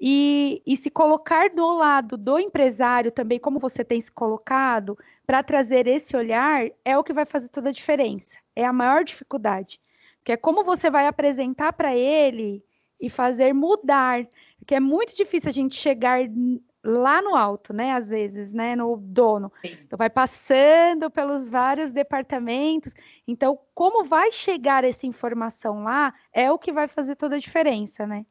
E se colocar do lado do empresário também, como você tem se colocado, para trazer esse olhar, é o que vai fazer toda a diferença. É a maior dificuldade. Que é como você vai apresentar para ele e fazer mudar. Porque é muito difícil a gente chegar lá no alto, né? Às vezes, né? No dono. Então, vai passando pelos vários departamentos. Então, como vai chegar essa informação lá é o que vai fazer toda a diferença, né?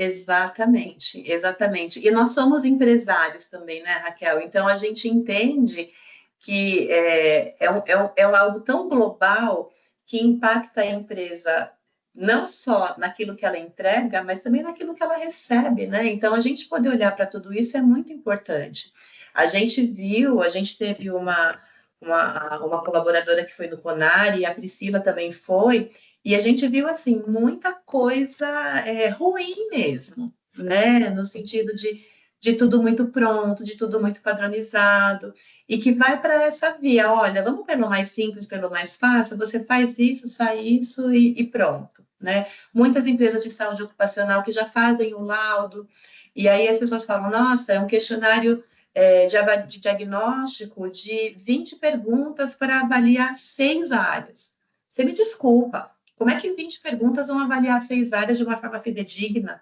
Exatamente, exatamente. E nós somos empresários também, né, Raquel? Então, a gente entende que é algo tão global que impacta a empresa não só naquilo que ela entrega, mas também naquilo que ela recebe, né? Então, a gente poder olhar para tudo isso é muito importante. A gente teve uma colaboradora que foi do CONAR e a Priscila também foi, e a gente viu, assim, muita coisa ruim mesmo, né? No sentido de tudo muito pronto, de tudo muito padronizado, e que vai para essa via, olha, vamos pelo mais simples, pelo mais fácil, você faz isso, sai isso e pronto, né? Muitas empresas de saúde ocupacional que já fazem o laudo, e aí as pessoas falam, nossa, é um questionário de diagnóstico de 20 perguntas para avaliar 6 áreas. Você me desculpa, como é que 20 perguntas vão avaliar 6 áreas de uma forma fidedigna?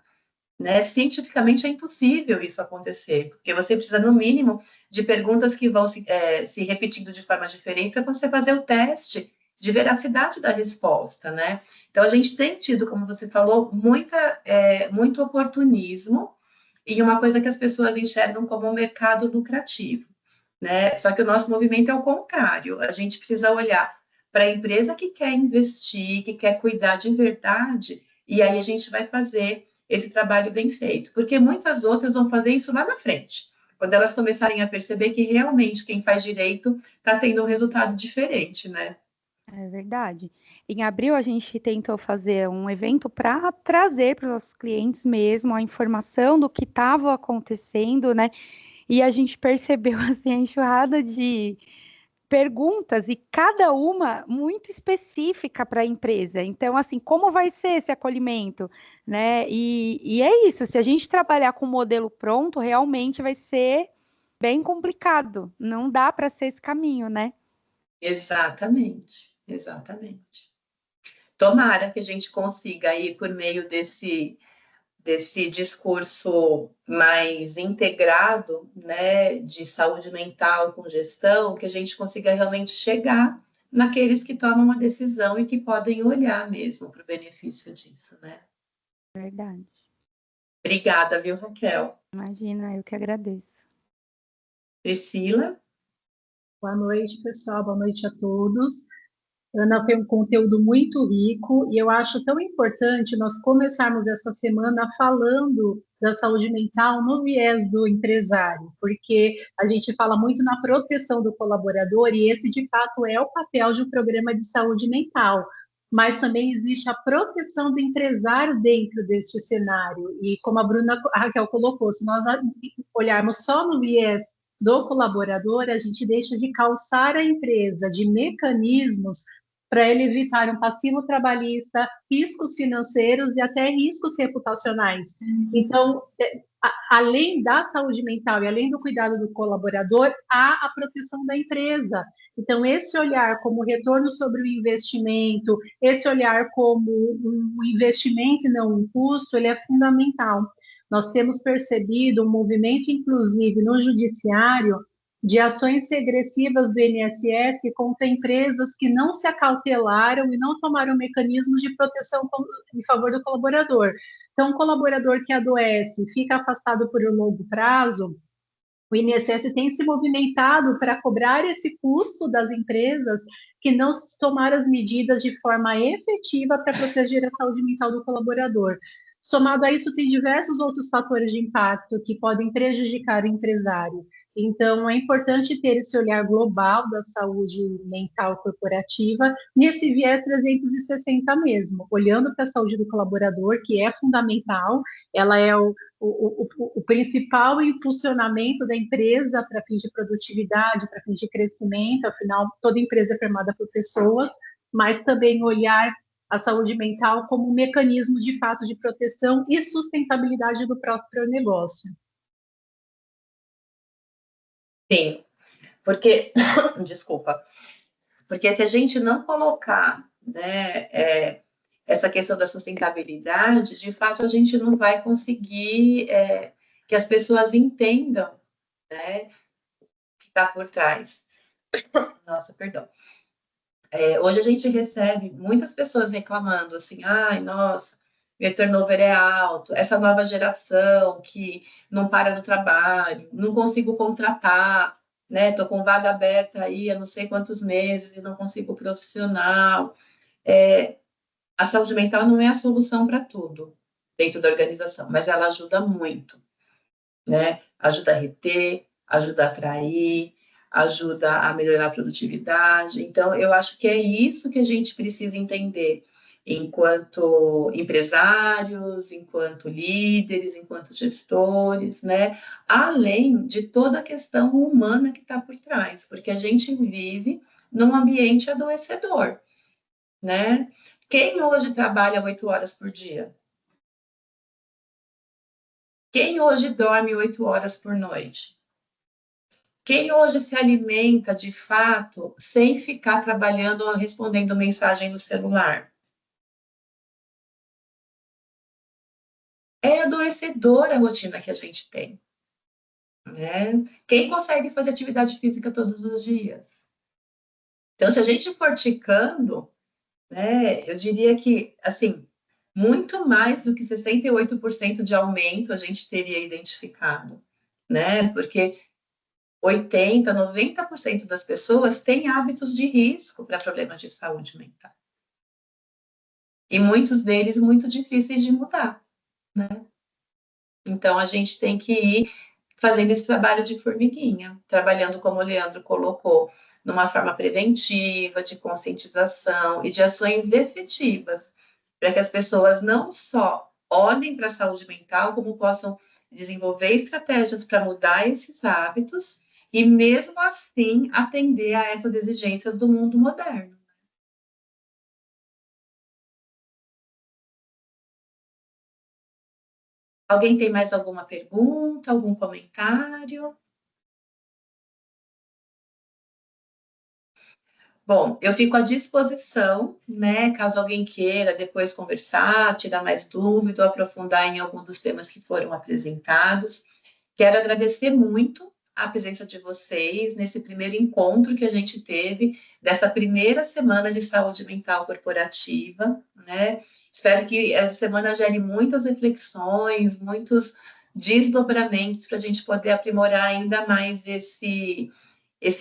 Né? Cientificamente é impossível isso acontecer, porque você precisa, no mínimo, de perguntas que vão se repetindo de forma diferente para você fazer o teste de veracidade da resposta, né? Então, a gente tem tido, como você falou, muito oportunismo e uma coisa que as pessoas enxergam como um mercado lucrativo, né? Só que o nosso movimento é o contrário, a gente precisa olhar para a empresa que quer investir, que quer cuidar de verdade, e aí a gente vai fazer esse trabalho bem feito, porque muitas outras vão fazer isso lá na frente. quando elas começarem a perceber que realmente quem faz direito está tendo um resultado diferente, né? É verdade. Em abril, a gente tentou fazer um evento para trazer para os nossos clientes mesmo a informação do que estava acontecendo, né? E a gente percebeu assim, a enxurrada de perguntas e cada uma muito específica para a empresa. Então, assim, como vai ser esse acolhimento, né? E é isso, se a gente trabalhar com o modelo pronto, realmente vai ser bem complicado. Não dá para ser esse caminho, né? Exatamente, exatamente. Tomara que a gente consiga aí, por meio desse discurso mais integrado, né, de saúde mental com gestão, que a gente consiga realmente chegar naqueles que tomam a decisão e que podem olhar mesmo para o benefício disso, né? Verdade. Obrigada, viu, Raquel? Imagina, eu que agradeço. Priscila? Boa noite, pessoal. Boa noite a todos. Ana, foi um conteúdo muito rico e eu acho tão importante nós começarmos essa semana falando da saúde mental no viés do empresário, porque a gente fala muito na proteção do colaborador e esse, de fato, é o papel de um programa de saúde mental. Mas também existe a proteção do empresário dentro deste cenário. E como a Raquel colocou, se nós olharmos só no viés do colaborador, a gente deixa de calçar a empresa de mecanismos para ele evitar um passivo trabalhista, riscos financeiros e até riscos reputacionais. Então, além da saúde mental e além do cuidado do colaborador, há a proteção da empresa. Então, esse olhar como retorno sobre o investimento, esse olhar como um investimento e não um custo, ele é fundamental. Nós temos percebido um movimento, inclusive, no judiciário, de ações regressivas do INSS contra empresas que não se acautelaram e não tomaram mecanismos de proteção em favor do colaborador. Então, um colaborador que adoece, fica afastado por um longo prazo, o INSS tem se movimentado para cobrar esse custo das empresas que não tomaram as medidas de forma efetiva para proteger a saúde mental do colaborador. Somado a isso, tem diversos outros fatores de impacto que podem prejudicar o empresário. Então, é importante ter esse olhar global da saúde mental corporativa nesse viés 360 mesmo, olhando para a saúde do colaborador, que é fundamental, ela é o principal impulsionamento da empresa para fins de produtividade, para fins de crescimento, afinal, toda empresa é formada por pessoas, mas também olhar a saúde mental como um mecanismo de fato de proteção e sustentabilidade do próprio negócio. Sim, porque, desculpa, porque se a gente não colocar, né, essa questão da sustentabilidade, de fato a gente não vai conseguir que as pessoas entendam, né, o que está por trás. Nossa, perdão. Hoje a gente recebe muitas pessoas reclamando assim, ai, nossa, meu turnover é alto, essa nova geração que não para no trabalho, não consigo contratar, né? Estou com vaga aberta aí há não sei quantos meses e não consigo profissional. A saúde mental não é a solução para tudo dentro da organização, mas ela ajuda muito, né? Ajuda a reter, ajuda a atrair, ajuda a melhorar a produtividade. Então, eu acho que é isso que a gente precisa entender enquanto empresários, enquanto líderes, enquanto gestores, né? Além de toda a questão humana que está por trás, porque a gente vive num ambiente adoecedor, né? Quem hoje trabalha 8 horas por dia? Quem hoje dorme 8 horas por noite? Quem hoje se alimenta de fato sem ficar trabalhando ou respondendo mensagem no celular? É adoecedora a rotina que a gente tem, né? Quem consegue fazer atividade física todos os dias? Então, se a gente for ticando, né, eu diria que, assim, muito mais do que 68% de aumento a gente teria identificado, né? Porque 80%, 90% das pessoas têm hábitos de risco para problemas de saúde mental. E muitos deles muito difíceis de mudar, né? Então, a gente tem que ir fazendo esse trabalho de formiguinha, trabalhando, como o Leandro colocou, numa forma preventiva, de conscientização e de ações efetivas, para que as pessoas não só olhem para a saúde mental, como possam desenvolver estratégias para mudar esses hábitos e, mesmo assim, atender a essas exigências do mundo moderno. Alguém tem mais alguma pergunta, algum comentário? Bom, eu fico à disposição, né, caso alguém queira depois conversar, tirar mais dúvida ou aprofundar em algum dos temas que foram apresentados. Quero agradecer muito a presença de vocês nesse primeiro encontro que a gente teve, dessa primeira semana de saúde mental corporativa, né? Espero que essa semana gere muitas reflexões, muitos desdobramentos para a gente poder aprimorar ainda mais esse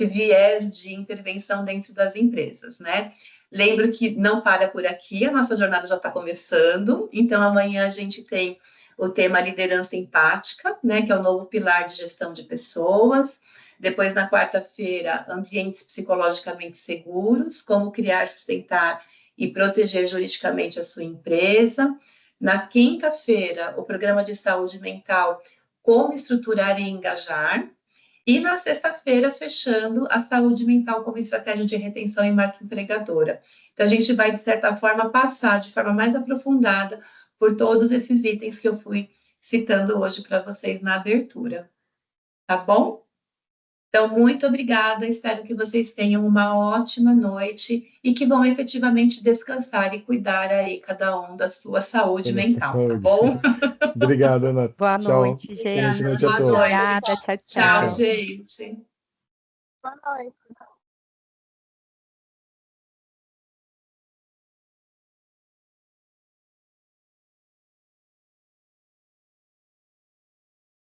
viés de intervenção dentro das empresas, né? Lembro que não para por aqui, a nossa jornada já está começando, então amanhã a gente tem o tema liderança empática, né, que é o novo pilar de gestão de pessoas. Depois, na quarta-feira, ambientes psicologicamente seguros, como criar, sustentar e proteger juridicamente a sua empresa. Na quinta-feira, o programa de saúde mental, como estruturar e engajar. E na sexta-feira, fechando a saúde mental como estratégia de retenção e marca empregadora. Então, a gente vai, de certa forma, passar de forma mais aprofundada por todos esses itens que eu fui citando hoje para vocês na abertura. Tá bom? Então, muito obrigada. Espero que vocês tenham uma ótima noite e que vão efetivamente descansar e cuidar aí, cada um, da sua saúde mental, tá bom? Obrigado, Ana. Boa Tchau. noite, gente. Excelente noite a Boa todos. noite. Obrigada, tchau, Tchau, tchau. gente. Boa noite.